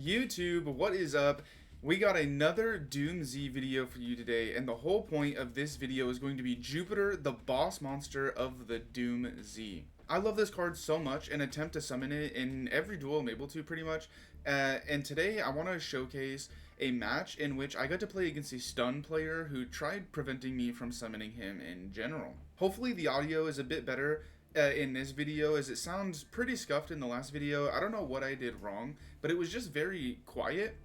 YouTube, what is up? We got another Doom Z video for you today, and the whole point of this video is going to be Jupiter, the boss monster of the Doom Z. I love this card so much and attempt to summon it in every duel I'm able to, pretty much. And today I want to showcase a match in which I got to play against a stun player who tried preventing me from summoning him in general. Hopefully the audio is a bit better in this video, as it sounds pretty scuffed in the last video. I don't know what I did wrong, but it was just very quiet.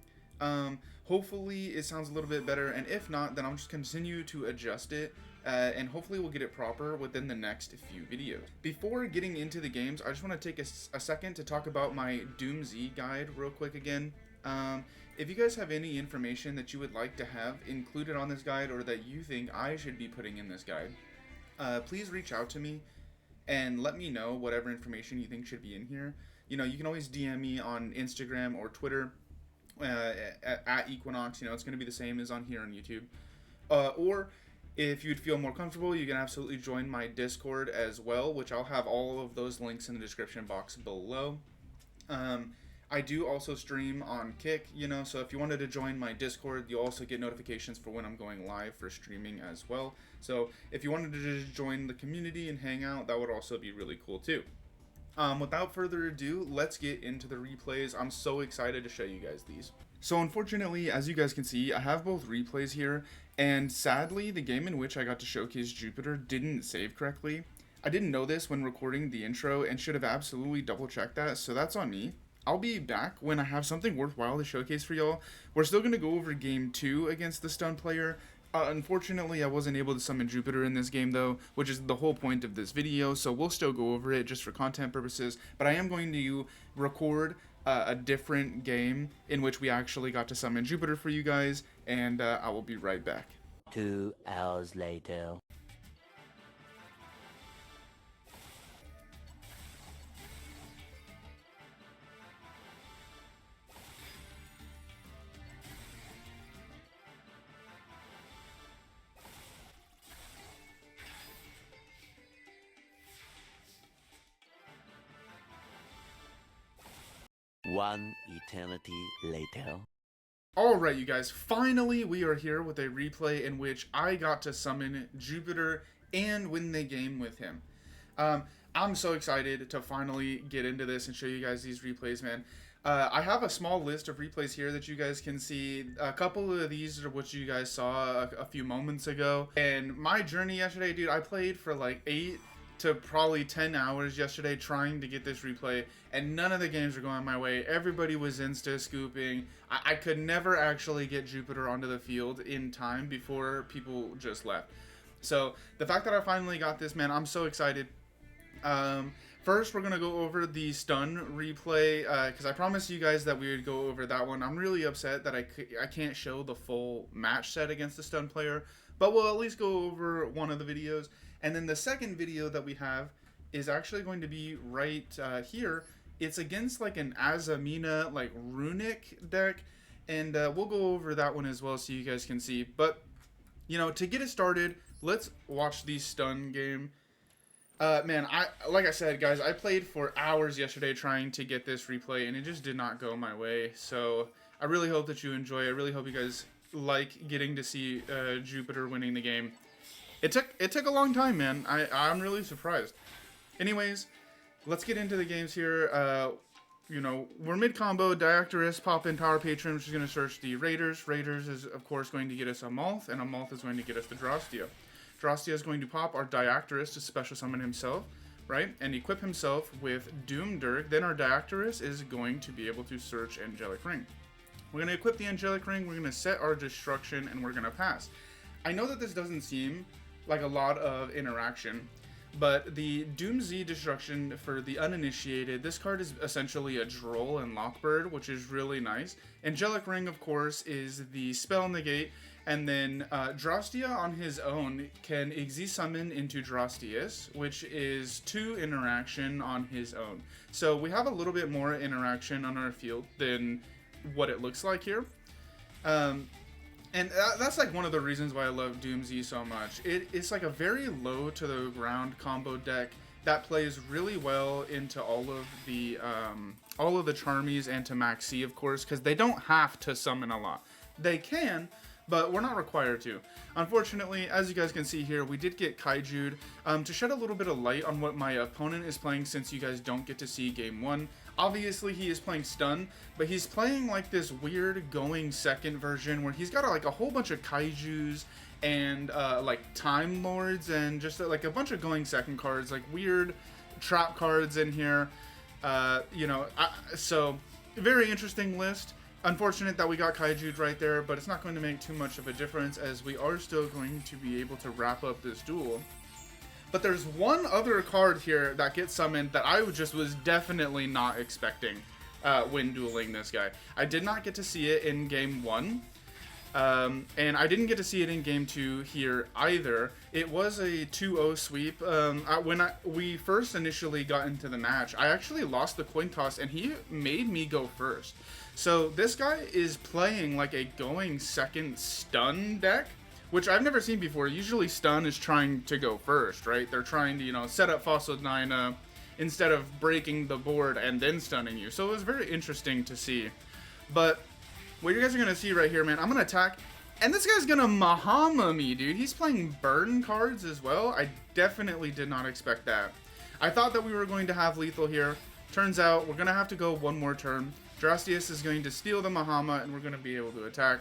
Hopefully it sounds a little bit better, and if not, then I'll just continue to adjust it, and hopefully we'll get it proper within the next few videos. Before getting into the games, I just want to take a second to talk about my Doom Z guide real quick again. If you guys have any information that you would like to have included on this guide, or that you think I should be putting in this guide, please reach out to me and let me know whatever information you think should be in here. You know, you can always DM me on Instagram or Twitter at Equinox. You know, it's going to be the same as on here on YouTube. Or if you'd feel more comfortable, you can absolutely join my Discord as well, which I'll have all of those links in the description box below. I do also stream on Kick, you know, so if you wanted to join my Discord, you'll also get notifications for when I'm going live for streaming as well. So if you wanted to just join the community and hang out, that would also be really cool too. Without further ado, let's get into the replays. I'm so excited to show you guys these. So unfortunately, as you guys can see, I have both replays here, and sadly, the game in which I got to showcase Jupiter didn't save correctly. I didn't know this when recording the intro and should have absolutely double checked that, so that's on me. I'll be back when I have something worthwhile to showcase for y'all. We're still going to go over game 2 against the stun player. Unfortunately, I wasn't able to summon Jupiter in this game though, which is the whole point of this video, so we'll still go over it just for content purposes. But I am going to record a different game in which we actually got to summon Jupiter for you guys, and I will be right back. 2 hours later. One eternity later. Alright, you guys, finally we are here with a replay in which I got to summon Jupiter and win the game with him. I'm so excited to finally get into this and show you guys these replays, man. I have a small list of replays here that you guys can see. A couple of these are what you guys saw a few moments ago. And my journey yesterday, dude, I played for like 8 to probably 10 hours yesterday trying to get this replay, and none of the games were going my way. Everybody was insta scooping. I could never actually get Jupiter onto the field in time before people just left. So the fact that I finally got this, man, I'm so excited. First, we're gonna go over the stun replay, because I promised you guys that we would go over that one. I'm really upset that I can't show the full match set against the stun player, but we'll at least go over one of the videos. And then the second video that we have is actually going to be right here. It's against like an Azamina like runic deck, and we'll go over that one as well so you guys can see. But you know, to get it started, let's watch the stun game. Man, like I said, guys, I played for hours yesterday trying to get this replay, and it just did not go my way. So I really hope that you enjoy. I really hope you guys like getting to see Jupiter winning the game. It took a long time, man. I'm really surprised. Anyways, let's get into the games here. You know, we're mid-combo. Diactorus, pop in Power Patron, which is going to search the Raiders. Raiders is, of course, going to get us a Moth, and a Moth is going to get us the Drostia. Drostia is going to pop our Diactorus to special summon himself, right? And equip himself with Doom Dirk. Then our Diactorus is going to be able to search Angelic Ring. We're going to equip the Angelic Ring, we're going to set our Destruction, and we're going to pass. I know that this doesn't seem like a lot of interaction, but the Doom Z Destruction for the uninitiated, this card is essentially a Droll and Lockbird, which is really nice. Angelic Ring, of course, is the spell negate, and then Drostia on his own can Exi-summon into Drostius, which is 2 interaction on his own. So we have a little bit more interaction on our field than what it looks like here. And that's like one of the reasons why I love Doom Z so much. It's like a very low to the ground combo deck that plays really well into all of the all of the Charmies and to Max C, of course, because they don't have to summon a lot. They can, but we're not required to. Unfortunately, as you guys can see here, we did get Kaiju'd. To shed a little bit of light on what my opponent is playing, since you guys don't get to see game 1, obviously he is playing Stun, but he's playing like this weird going second version where he's got like a whole bunch of Kaijus and like Time Lords and just like a bunch of going second cards, like weird trap cards in here. So very interesting list. Unfortunate that we got Kaiju'd right there, but it's not going to make too much of a difference as we are still going to be able to wrap up this duel. But there's one other card here that gets summoned that I was definitely not expecting when dueling this guy. I did not get to see it in game 1. And I didn't get to see it in game 2 here either. It was a 2-0 sweep. When we first initially got into the match, I actually lost the coin toss and he made me go first. So this guy is playing like a going second stun deck, which I've never seen before. Usually stun is trying to go first, right? They're trying to, set up Fossil Dyna instead of breaking the board and then stunning you. So it was very interesting to see. But what you guys are going to see right here, man, I'm going to attack, and this guy's going to Mahama me, dude. He's playing burn cards as well. I definitely did not expect that. I thought that we were going to have lethal here. Turns out we're going to have to go one more turn. Drastius is going to steal the Mahama, and we're going to be able to attack.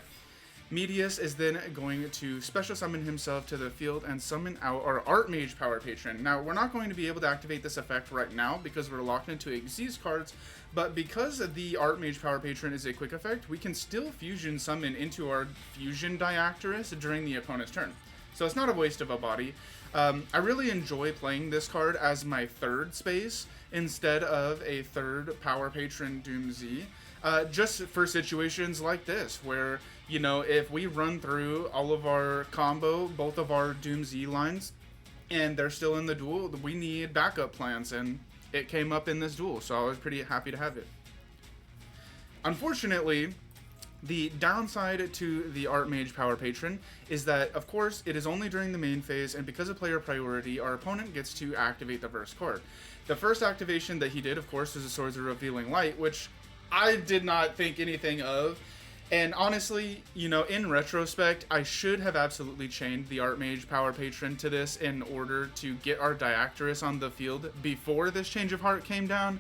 Medius is then going to special summon himself to the field and summon out our Archmage Power Patron. Now, we're not going to be able to activate this effect right now because we're locked into Xyz cards, but because the Archmage Power Patron is a quick effect, we can still fusion summon into our Fusion Diactorus during the opponent's turn. So it's not a waste of a body. I really enjoy playing this card as my third space instead of a third Power Patron Doom Z. Just for situations like this, where, if we run through all of our combo, both of our Doom Z lines, and they're still in the duel, we need backup plans, and it came up in this duel, so I was pretty happy to have it. Unfortunately, the downside to the Archmage Power Patron is that, of course, it is only during the main phase, and because of player priority, our opponent gets to activate the first card. The first activation that he did, of course, was the Swords of Revealing Light, which I did not think anything of. And honestly, in retrospect, I should have absolutely chained the Archmage Power Patron to this in order to get our Diactorus on the field before this Change of Heart came down.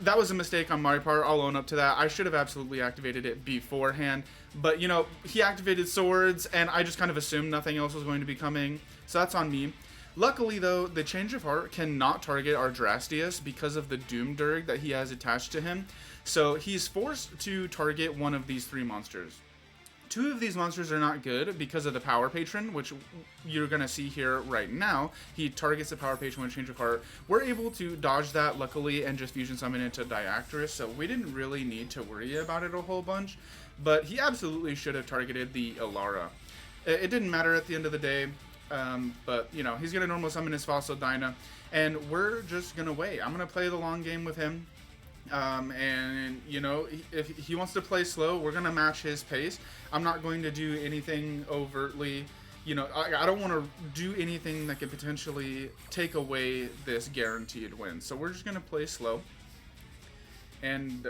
That was a mistake on my part. I'll own up to that. I should have absolutely activated it beforehand. But, he activated Swords, and I just kind of assumed nothing else was going to be coming. So that's on me. Luckily, though, the Change of Heart cannot target our Drastius because of the Doom Durg that he has attached to him. So he's forced to target one of these 3 monsters. 2 of these monsters are not good because of the Power Patron, which you're going to see here right now. He targets the Power Patron with Change of Heart. We're able to dodge that, luckily, and just fusion summon into Diactorus, so we didn't really need to worry about it a whole bunch. But he absolutely should have targeted the Ilara. It didn't matter at the end of the day. But, he's going to normal summon his Fossil Dyna, and we're just going to wait. I'm going to play the long game with him, and, if he wants to play slow, we're going to match his pace. I'm not going to do anything overtly, I don't want to do anything that could potentially take away this guaranteed win. So we're just going to play slow. And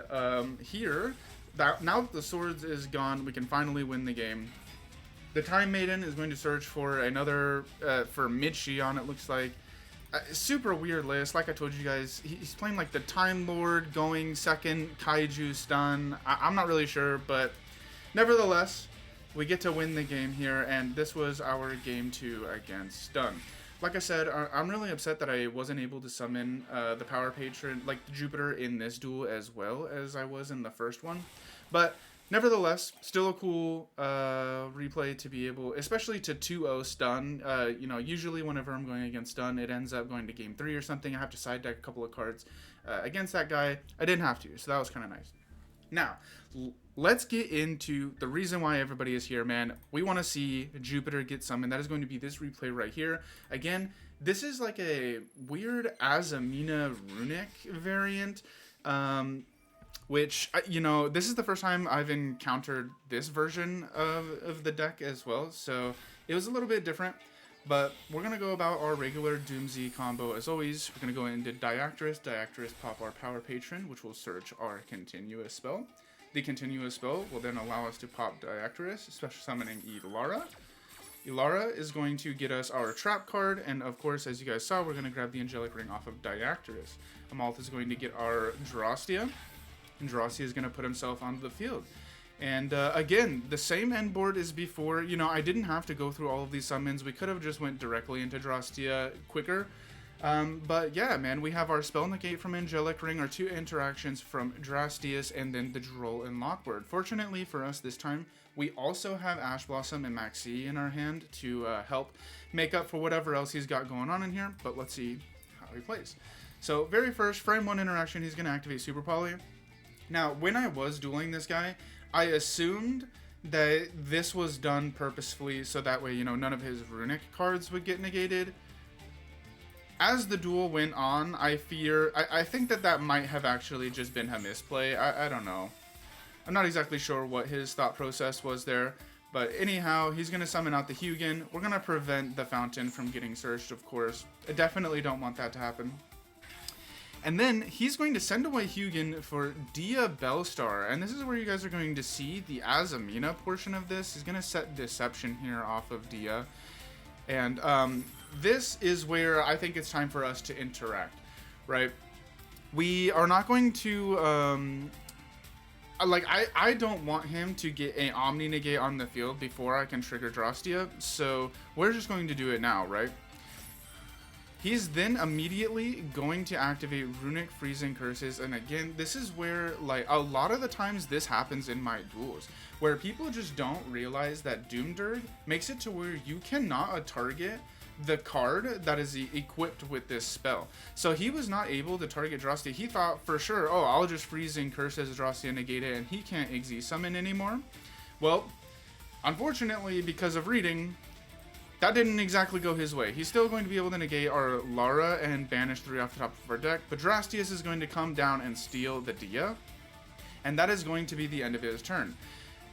here, now that the Swords is gone, we can finally win the game. The Time Maiden is going to search for another, for Mid-Shion, it looks like. Super weird list. Like I told you guys, he's playing like the Time Lord going second Kaiju stun. I'm not really sure, but nevertheless, we get to win the game here, and this was our game 2 against Stun. Like I said, I'm really upset that I wasn't able to summon the Power Patron, like Jupiter, in this duel as well as I was in the first one. But nevertheless, still a cool replay to be able, especially to 2-0 stun. Usually whenever I'm going against stun, it ends up going to game 3 or something. I have to side deck a couple of cards against that guy. I didn't have to, so that was kind of nice. Now, let's get into the reason why everybody is here, man. We want to see Jupiter get summoned. That is going to be this replay right here. Again, this is like a weird Azamina Runic variant. Which, this is the first time I've encountered this version of the deck as well, so it was a little bit different. But we're going to go about our regular Doomsy combo as always. We're going to go into Diactrys. Diactrys pop our Power Patron, which will search our continuous spell. The continuous spell will then allow us to pop Diactrys, special summoning Ilara. Ilara is going to get us our trap card, and of course, as you guys saw, we're going to grab the Angelic Ring off of Diactrys. Amalth is going to get our Drostia, and Drostia is going to put himself onto the field. And again, the same end board as before. You know, I didn't have to go through all of these summons. We could have just went directly into Drostia quicker. But yeah, man, we have our Spell Negate from Angelic Ring, our 2 interactions from Drastius, and then the Droll and Lockbird. Fortunately for us this time, we also have Ash Blossom and Maxi in our hand to help make up for whatever else he's got going on in here. But let's see how he plays. So very first, frame 1 interaction, he's going to activate Super Poly. Now, when I was dueling this guy, I assumed that this was done purposefully so that way, you know, none of his runic cards would get negated. As the duel went on, I think that might have actually just been a misplay. I don't know. I'm not exactly sure what his thought process was there. But anyhow, he's going to summon out the Hugin. We're going to prevent the fountain from getting searched, of course. I definitely don't want that to happen. And then he's going to send away Hugin for Dia Bellstar. And this is where you guys are going to see the Azamina portion of this. He's going to set Deception here off of Dia. And this is where I think it's time for us to interact, right? We are not going to... I don't want him to get an Omni Negate on the field before I can trigger Drostia. So we're just going to do it now, right? He's then immediately going to activate Runic Freezing Curses, and again, this is where, like, a lot of the times this happens in my duels, where people just don't realize that Doomdirk makes it to where you cannot target the card that is equipped with this spell. So he was not able to target Drostia. He thought for sure, oh, I'll just Freezing Curses Drostia, negate it, and he can't Exe Summon anymore. Well, unfortunately, because of reading, that didn't exactly go his way. He's still going to be able to negate our Lara and banish 3 off the top of our deck, but Drastius is going to come down and steal the Dia, and that is going to be the end of his turn.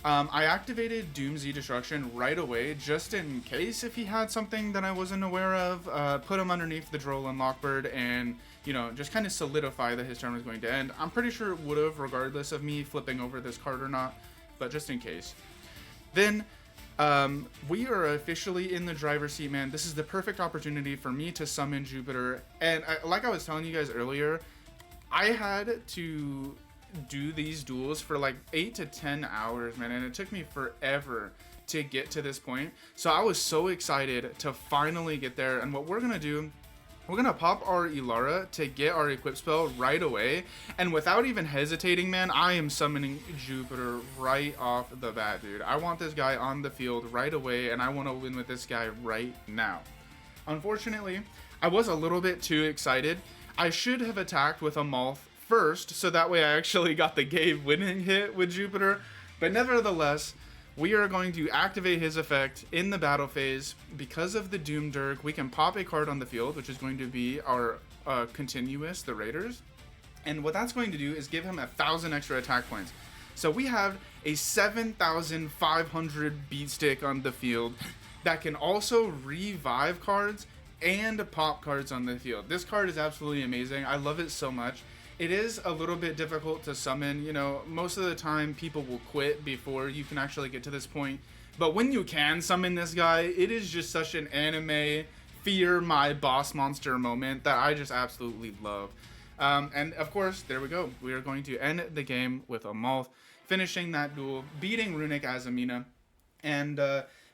I activated Doomsy Destruction right away, just in case if he had something that I wasn't aware of, put him underneath the Droll and Lockbird, and, you know, just kind of solidify that his turn was going to end. I'm pretty sure it would have, regardless of me flipping over this card or not, but just in case. Then... we are officially in the driver's seat, man. This is the perfect opportunity for me to summon Jupiter. And like I was telling you guys earlier, I had to do these duels for like 8 to 10 hours, man. And it took me forever to get to this point. So I was so excited to finally get there. And what we're going to do, we're going to pop our Ilara to get our equip spell right away. And without even hesitating, man, I am summoning Jupiter right off the bat, dude. I want this guy on the field right away, and I want to win with this guy right now. Unfortunately, I was a little bit too excited. I should have attacked with a Amalth first, so that way I actually got the game winning hit with Jupiter. But nevertheless... we are going to activate his effect in the battle phase. Because of the Doomdirk, we can pop a card on the field, which is going to be our continuous, the Raiders. And what that's going to do is give him 1,000 extra attack points. So we have a 7,500 beat stick on the field that can also revive cards and pop cards on the field. This card is absolutely amazing. I love it so much. It is a little bit difficult to summon. You know, most of the time people will quit before you can actually get to this point. But when you can summon this guy, it is just such an anime fear my boss monster moment that I just absolutely love. And of course, there we go. We are going to end the game with Amalth, finishing that duel, beating Runic Azamina. And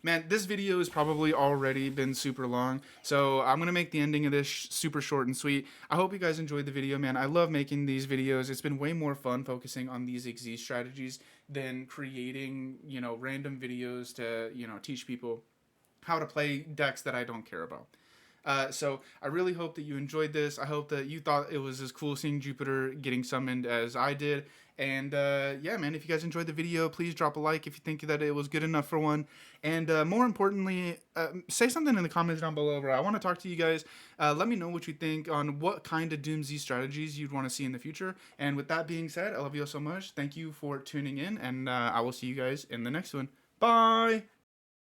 man, this video has probably already been super long, so I'm going to make the ending of this super short and sweet. I hope you guys enjoyed the video, man. I love making these videos. It's been way more fun focusing on these Exe strategies than creating, you know, random videos to, you know, teach people how to play decks that I don't care about. So I really hope that you enjoyed this. I hope that you thought it was as cool seeing Jupiter getting summoned as I did. And yeah, man, if you guys enjoyed the video, please drop a like if you think that it was good enough for one. And more importantly, say something in the comments down below, bro. I want to talk to you guys. Let me know what you think on what kind of Doomsy strategies you'd want to see in the future. And with that being said, I love you all so much. Thank you for tuning in, and I will see you guys in the next one. Bye!